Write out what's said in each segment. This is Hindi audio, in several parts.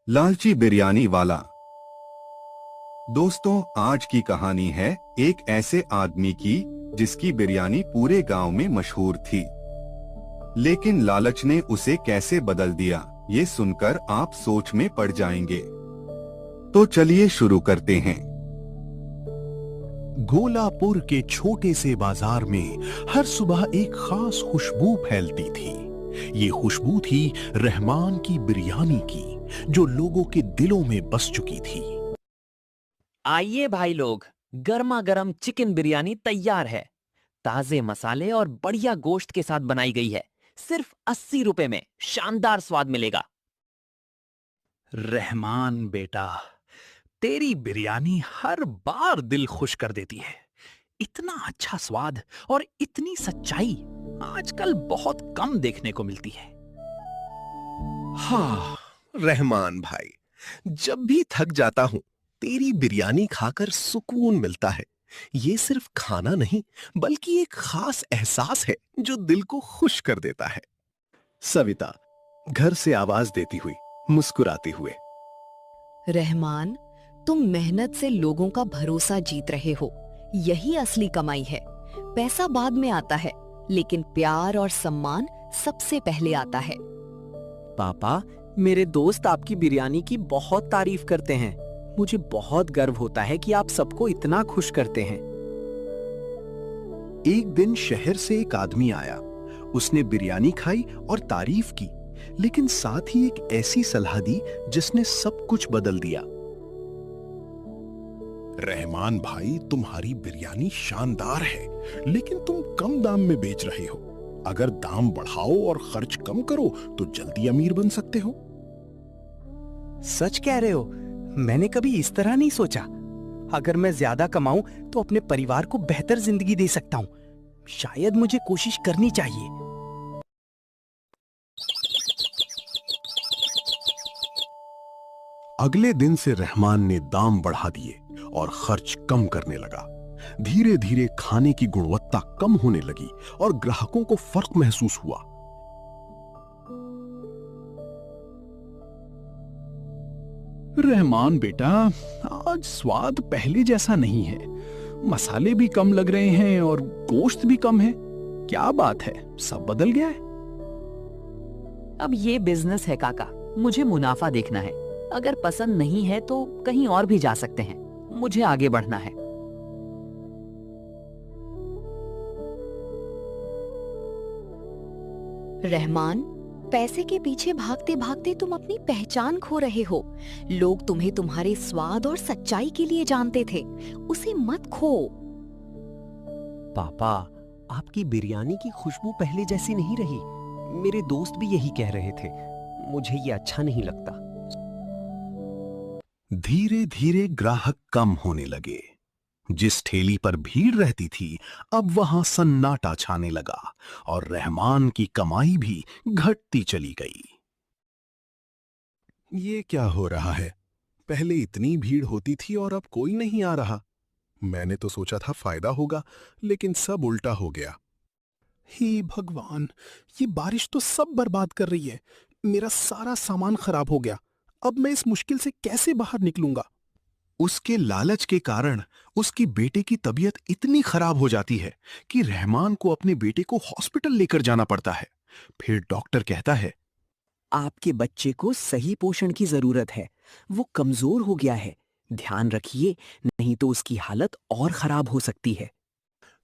लालची बिरयानी वाला। दोस्तों, आज की कहानी है एक ऐसे आदमी की जिसकी बिरयानी पूरे गांव में मशहूर थी, लेकिन लालच ने उसे कैसे बदल दिया, ये सुनकर आप सोच में पड़ जाएंगे। तो चलिए शुरू करते हैं। गोलापुर के छोटे से बाजार में हर सुबह एक खास खुशबू फैलती थी। ये खुशबू थी रहमान की बिरयानी की, जो लोगों के दिलों में बस चुकी थी। आइए भाई लोग, गर्मा गर्म चिकन बिरयानी तैयार है। ताजे मसाले और बढ़िया गोश्त के साथ बनाई गई है। सिर्फ 80 रुपए में शानदार स्वाद मिलेगा। रहमान बेटा, तेरी बिरयानी हर बार दिल खुश कर देती है। इतना अच्छा स्वाद और इतनी सच्चाई आजकल बहुत कम देखने को मिलती है। हाँ रहमान भाई, जब भी थक जाता हूं तेरी बिरयानी खाकर सुकून मिलता है। ये सिर्फ खाना नहीं बल्कि एक खास एहसास है जो दिल को खुश कर देता है। सविता घर से आवाज देती हुई मुस्कुराते हुए, रहमान, तुम मेहनत से लोगों का भरोसा जीत रहे हो। यही असली कमाई है। पैसा बाद में आता है, लेकिन प्यार और सम्मान सबसे पहले आता है। पापा, मेरे दोस्त आपकी बिरयानी की बहुत तारीफ करते हैं। मुझे बहुत गर्व होता है कि आप सबको इतना खुश करते हैं। एक दिन शहर से एक आदमी आया। उसने बिरयानी खाई और तारीफ की, लेकिन साथ ही एक ऐसी सलाह दी जिसने सब कुछ बदल दिया। रहमान भाई, तुम्हारी बिरयानी शानदार है, लेकिन तुम कम दाम में बेच रहे हो। अगर दाम बढ़ाओ और खर्च कम करो तो जल्दी अमीर बन सकते हो। सच कह रहे हो, मैंने कभी इस तरह नहीं सोचा। अगर मैं ज्यादा कमाऊं तो अपने परिवार को बेहतर जिंदगी दे सकता हूं। शायद मुझे कोशिश करनी चाहिए। अगले दिन से रहमान ने दाम बढ़ा दिए और खर्च कम करने लगा। धीरे धीरे खाने की गुणवत्ता कम होने लगी और ग्राहकों को फर्क महसूस हुआ। रहमान बेटा, आज स्वाद पहले जैसा नहीं है। मसाले भी कम लग रहे हैं और गोश्त भी कम है। क्या बात है, सब बदल गया है। अब ये बिजनेस है काका, मुझे मुनाफा देखना है। अगर पसंद नहीं है तो कहीं और भी जा सकते हैं। मुझे आगे बढ़ना है। रहमान, पैसे के पीछे भागते भागते तुम अपनी पहचान खो रहे हो। लोग तुम्हें तुम्हारे स्वाद और सच्चाई के लिए जानते थे। उसे मत खो। पापा, आपकी बिरयानी की खुशबू पहले जैसी नहीं रही। मेरे दोस्त भी यही कह रहे थे। मुझे ये अच्छा नहीं लगता। धीरे धीरे ग्राहक कम होने लगे। जिस ठेली पर भीड़ रहती थी, अब वहां सन्नाटा छाने लगा और रहमान की कमाई भी घटती चली गई। ये क्या हो रहा है? पहले इतनी भीड़ होती थी और अब कोई नहीं आ रहा। मैंने तो सोचा था फायदा होगा, लेकिन सब उल्टा हो गया। हे भगवान, ये बारिश तो सब बर्बाद कर रही है। मेरा सारा सामान खराब हो गया। अब मैं इस मुश्किल से कैसे बाहर निकलूंगा? उसके लालच के कारण उसकी बेटे की तबीयत इतनी खराब हो जाती है कि रहमान को अपने बेटे को हॉस्पिटल लेकर जाना पड़ता है। फिर डॉक्टर कहता है, आपके बच्चे को सही पोषण की जरूरत है। वो कमजोर हो गया है। ध्यान रखिए, नहीं तो उसकी हालत और खराब हो सकती है।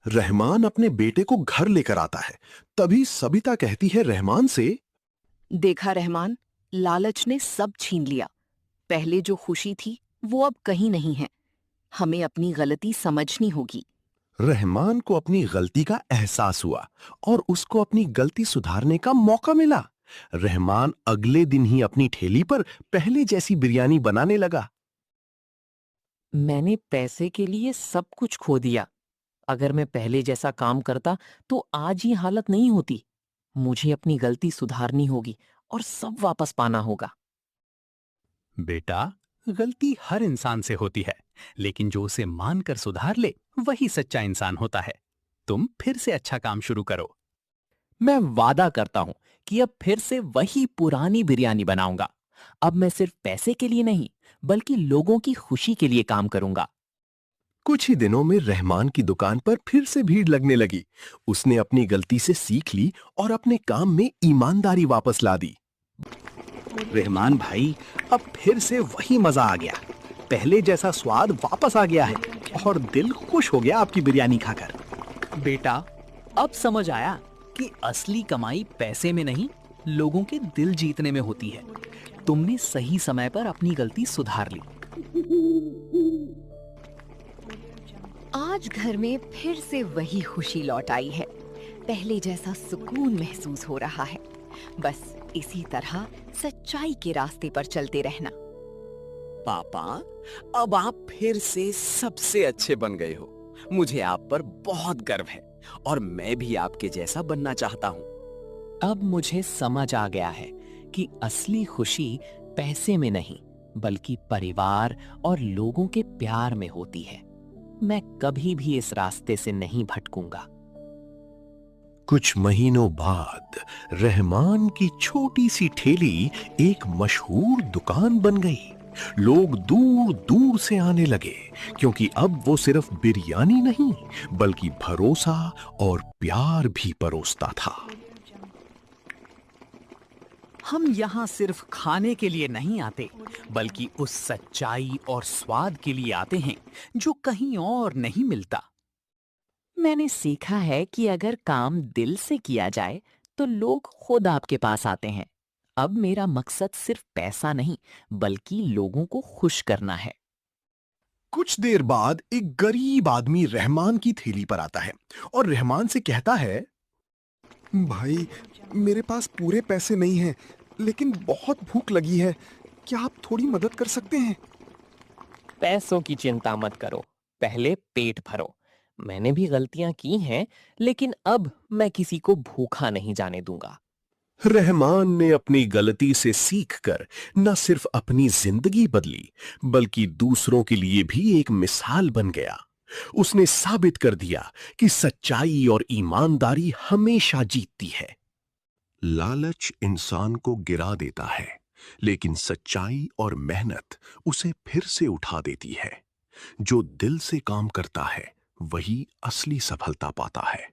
रहमान अपने बेटे को घर लेकर आता है। तभी सबिता कहती है रहमान से, देखा रहमान, लालच ने सब छीन लिया। पहले जो खुशी थी वो अब कहीं नहीं है। हमें अपनी गलती समझनी होगी। रहमान को अपनी गलती का एहसास हुआ और उसको अपनी गलती सुधारने का मौका मिला। रहमान अगले दिन ही अपनी ठेली पर पहले जैसी बिरयानी बनाने लगा। मैंने पैसे के लिए सब कुछ खो दिया। अगर मैं पहले जैसा काम करता तो आज ये हालत नहीं होती। मुझे अपनी गलती सुधारनी होगी और सब वापस पाना होगा। बेटा, गलती हर इंसान से होती है, लेकिन जो उसे मानकर सुधार ले वही सच्चा इंसान होता है। तुम फिर से अच्छा काम शुरू करो। मैं वादा करता हूं कि अब फिर से वही पुरानी बिरयानी बनाऊंगा अब मैं सिर्फ पैसे के लिए नहीं, बल्कि लोगों की खुशी के लिए काम करूंगा। कुछ ही दिनों में रहमान की दुकान पर फिर से भीड़ लगने लगी। उसने अपनी गलती से सीख ली और अपने काम में ईमानदारी वापस ला दी। रहमान भाई, अब फिर से वही मजा आ गया। पहले जैसा स्वाद वापस आ गया है और दिल खुश हो गया आपकी बिरयानी खाकर। बेटा, अब समझ आया कि असली कमाई पैसे में नहीं, लोगों के दिल जीतने में होती है। तुमने सही समय पर अपनी गलती सुधार ली। आज घर में फिर से वही खुशी लौट आई है। पहले जैसा सुकून महसूस हो रहा है। बस इसी तरह सच्चाई के रास्ते पर चलते रहना। पापा, अब आप फिर से सबसे अच्छे बन गए हो। मुझे आप पर बहुत गर्व है और मैं भी आपके जैसा बनना चाहता हूँ। अब मुझे समझ आ गया है कि असली खुशी पैसे में नहीं, बल्कि परिवार और लोगों के प्यार में होती है। मैं कभी भी इस रास्ते से नहीं भटकूंगा। कुछ महीनों बाद रहमान की छोटी सी ठेली एक मशहूर दुकान बन गई। लोग दूर दूर से आने लगे, क्योंकि अब वो सिर्फ बिरयानी नहीं, बल्कि भरोसा और प्यार भी परोसता था। हम यहाँ सिर्फ खाने के लिए नहीं आते, बल्कि उस सच्चाई और स्वाद के लिए आते हैं जो कहीं और नहीं मिलता। मैंने सीखा है कि अगर काम दिल से किया जाए तो लोग खुद आपके पास आते हैं। अब मेरा मकसद सिर्फ पैसा नहीं, बल्कि लोगों को खुश करना है। कुछ देर बाद एक गरीब आदमी रहमान की थैली पर आता है और रहमान से कहता है, भाई, मेरे पास पूरे पैसे नहीं हैं, लेकिन बहुत भूख लगी है। क्या आप थोड़ी मदद कर सकते हैं? पैसों की चिंता मत करो, पहले पेट भरो। मैंने भी गलतियां की हैं, लेकिन अब मैं किसी को भूखा नहीं जाने दूंगा। रहमान ने अपनी गलती से सीखकर न सिर्फ अपनी जिंदगी बदली, बल्कि दूसरों के लिए भी एक मिसाल बन गया। उसने साबित कर दिया कि सच्चाई और ईमानदारी हमेशा जीतती है। लालच इंसान को गिरा देता है, लेकिन सच्चाई और मेहनत उसे फिर से उठा देती है। जो दिल से काम करता है, वही असली सफलता पाता है।